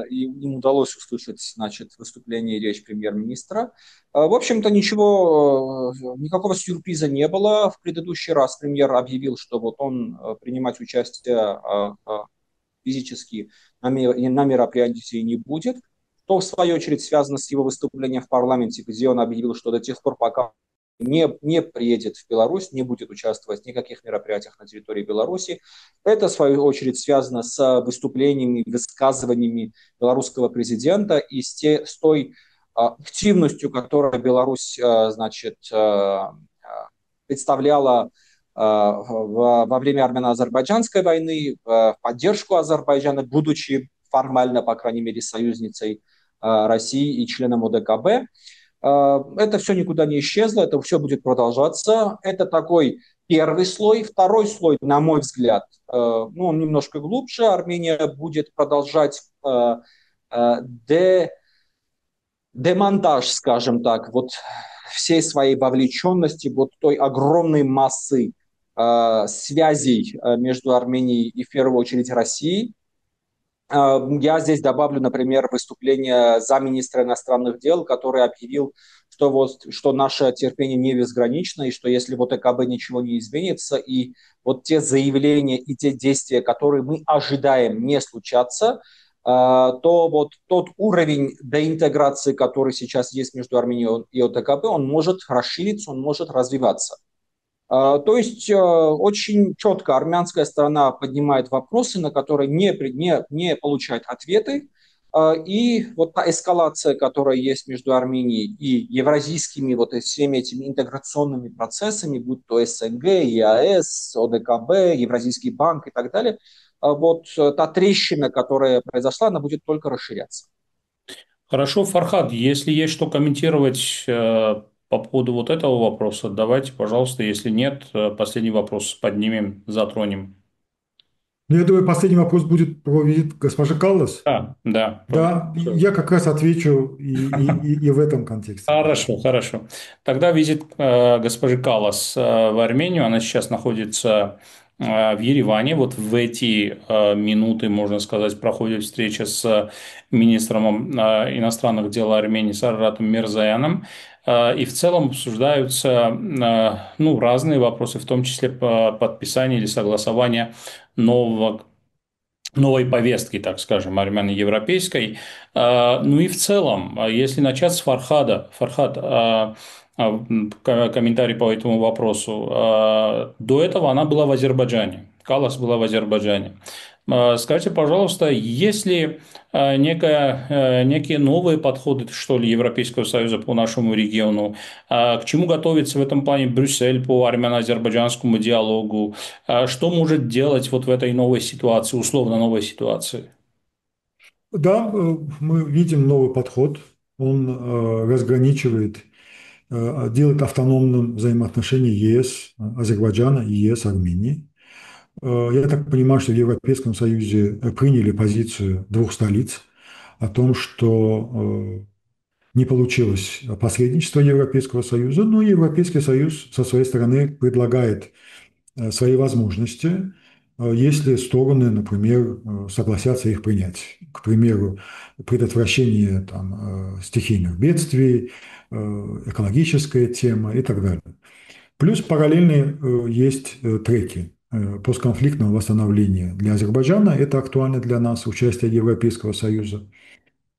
и им удалось услышать, значит, выступление и речь премьер-министра. В общем-то, никакого сюрприза не было. В предыдущий раз премьер объявил, что вот он принимать участие физически на мероприятии не будет, что в свою очередь связано с его выступлением в парламенте, где он объявил, что до тех пор, пока не приедет в Беларусь, не будет участвовать в никаких мероприятиях на территории Беларуси. Это, в свою очередь, связано с выступлениями, высказываниями белорусского президента и с той активностью, которую Беларусь, значит, представляла во время армяно-азербайджанской войны, в поддержку Азербайджана, будучи формально, по крайней мере, союзницей России и членом ОДКБ. Это все никуда не исчезло, это все будет продолжаться. Это такой первый слой. Второй слой, на мой взгляд, ну, он немножко глубже. Армения будет продолжать демонтаж, скажем так, вот всей своей вовлеченности, вот той огромной массы связей между Арменией и, в первую очередь, Россией. Я здесь добавлю, например, выступление замминистра иностранных дел, который объявил, что наше терпение не безгранично, и что если вот ЭКБ ничего не изменится, и вот те заявления и те действия, которые мы ожидаем, не случатся, то вот тот уровень деинтеграции, который сейчас есть между Арменией и ОДКБ, он может расшириться, он может развиваться. То есть очень четко армянская сторона поднимает вопросы, на которые не получает ответы. И вот та эскалация, которая есть между Арменией и евразийскими вот всеми этими интеграционными процессами, будь то СНГ, ЕАЭС, ОДКБ, Евразийский банк и так далее, вот та трещина, которая произошла, она будет только расширяться. Хорошо, Фархад, если есть что комментировать по поводу вот этого вопроса, давайте, пожалуйста, если нет, последний вопрос поднимем, затронем. Ну, я думаю, последний вопрос будет про визит госпожи Каллас. Да, да. Да, я как раз отвечу и в этом контексте. Хорошо, хорошо. Тогда визит госпожи Каллас в Армению, она сейчас находится в Ереване. Вот в эти минуты, можно сказать, проходит встреча с министром иностранных дел Армении Саратом Мирзояном. И в целом обсуждаются ну, разные вопросы, в том числе по подписанию или согласования новой повестки, так скажем, армяно-европейской. Ну и в целом, если начать с Фархада, Фархад, комментарий по этому вопросу. До этого она была в Азербайджане, Каллас была в Азербайджане. Скажите, пожалуйста, есть ли некие новые подходы, что ли, Европейского Союза по нашему региону? К чему готовится в этом плане Брюссель по армяно-азербайджанскому диалогу? Что может делать вот в этой новой ситуации, условно новой ситуации? Да, мы видим новый подход. Он разграничивает, делает автономным взаимоотношения ЕС, Азербайджана и ЕС, Армении. Я так понимаю, что в Европейском Союзе приняли позицию двух столиц о том, что не получилось посредничество Европейского Союза, но Европейский Союз со своей стороны предлагает свои возможности, если стороны, например, согласятся их принять. К примеру, предотвращение стихийных бедствий, экологическая тема и так далее. Плюс параллельно есть треки. постконфликтного восстановления. Для Азербайджана это актуально для нас, участие Европейского Союза,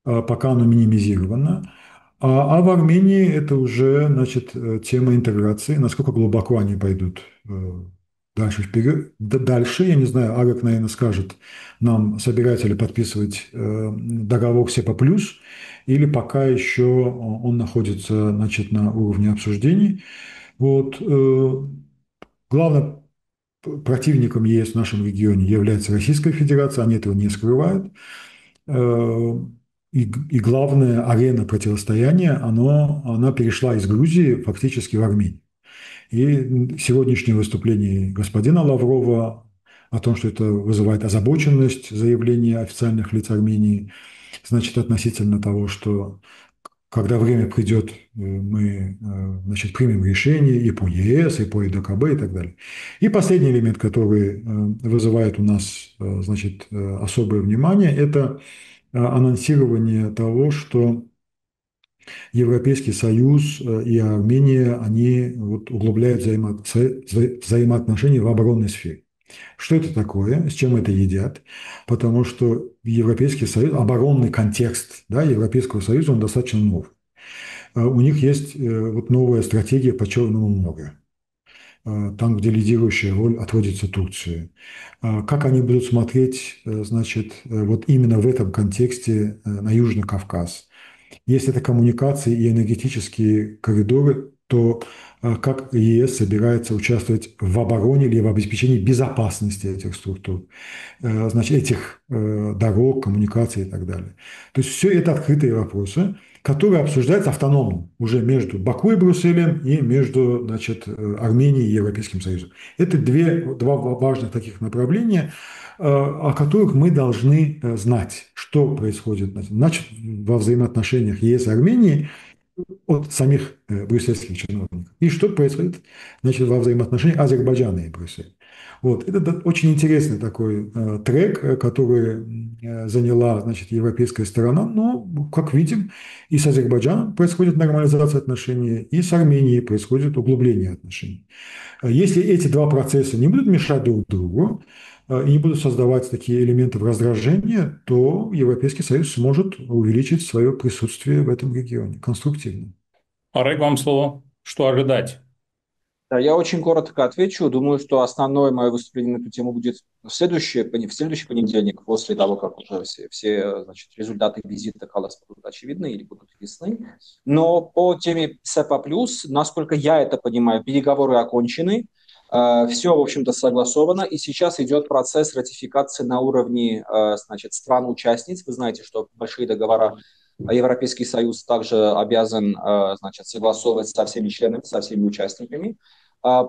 пока оно минимизировано. А в Армении это уже, значит, тема интеграции, насколько глубоко они пойдут дальше вперед. Дальше, я не знаю, Арак, наверное, скажет нам, собирать или подписывать договор СЕПА+, или пока еще он находится, значит, на уровне обсуждений. Вот. Главным противником ЕС в нашем регионе является Российская Федерация, они этого не скрывают. И главная арена противостояния, она перешла из Грузии фактически в Армению. И сегодняшнее выступление господина Лаврова о том, что это вызывает озабоченность заявления официальных лиц Армении, значит, относительно того, что когда время придет, мы, значит, примем решение и по ЕС, и по ЕДКБ и так далее. И последний элемент, который вызывает у нас, значит, особое внимание, это анонсирование того, что Европейский Союз и Армения, они вот углубляют взаимоотношения в оборонной сфере. Что это такое, с чем это едят? Потому что Европейский Союз, оборонный контекст, да, Европейского Союза, он достаточно новый. У них есть вот новая стратегия по Черному морю, там, где лидирующая роль отводится Турции. Как они будут смотреть, значит, вот именно в этом контексте на Южный Кавказ? Если это коммуникации и энергетические коридоры, то как ЕС собирается участвовать в обороне или в обеспечении безопасности этих структур, значит, этих дорог, коммуникаций и так далее. То есть все это открытые вопросы, которые обсуждаются автономно уже между Баку и Брюсселем и между, значит, Арменией и Европейским Союзом. Это два важных таких направления, о которых мы должны знать, что происходит, значит, во взаимоотношениях ЕС и Армении от самих брюссельских чиновников. И что происходит, значит, во взаимоотношениях Азербайджана и Брюсселя. Вот. Это очень интересный такой трек, который заняла, значит, европейская сторона. Но, как видим, и с Азербайджаном происходит нормализация отношений, и с Арменией происходит углубление отношений. Если эти два процесса не будут мешать друг другу и не будут создавать такие элементы раздражения, то Европейский Союз сможет увеличить свое присутствие в этом регионе конструктивно. Арек, вам слово. Что ожидать? Да, я очень коротко отвечу. Думаю, что основное мое выступление на эту тему будет в следующий понедельник, после того, как уже все значит, результаты визита Калласа будут очевидны или будут ясны. Но по теме СЕПА+, насколько я это понимаю, переговоры окончены, все, в общем-то, согласовано, и сейчас идет процесс ратификации на уровне, значит, стран-участниц. Вы знаете, что большие договора Европейский Союз также обязан, значит, согласовывать со всеми членами, со всеми участниками.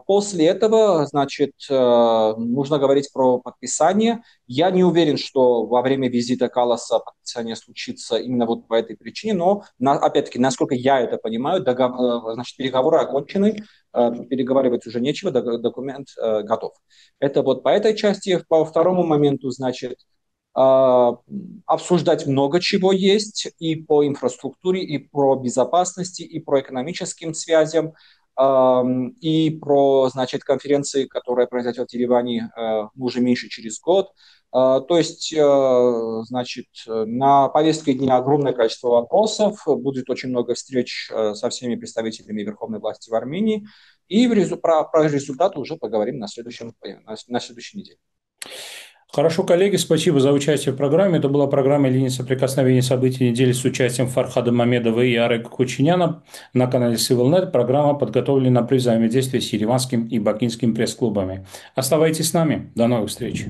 После этого, значит, нужно говорить про подписание. Я не уверен, что во время визита Калласа подписание случится именно вот по этой причине, но, опять-таки, насколько я это понимаю, значит, переговоры окончены, переговаривать уже нечего, документ готов. Это вот по этой части. По второму моменту, значит, обсуждать много чего есть и по инфраструктуре, и про безопасности, и про экономическим связям, и про, значит, конференции, которая произойдет в Ереване уже меньше через год. То есть, значит, на повестке дня огромное количество вопросов, будет очень много встреч со всеми представителями верховной власти в Армении, и про результаты уже поговорим на следующей неделе. Хорошо, коллеги, спасибо за участие в программе. Это была программа «Линия соприкосновения событий недели» с участием Фархада Мамедова и Арека Кучиняна на канале CivilNet. Программа подготовлена при взаимодействии с Ереванским и Бакинским пресс-клубами. Оставайтесь с нами. До новых встреч.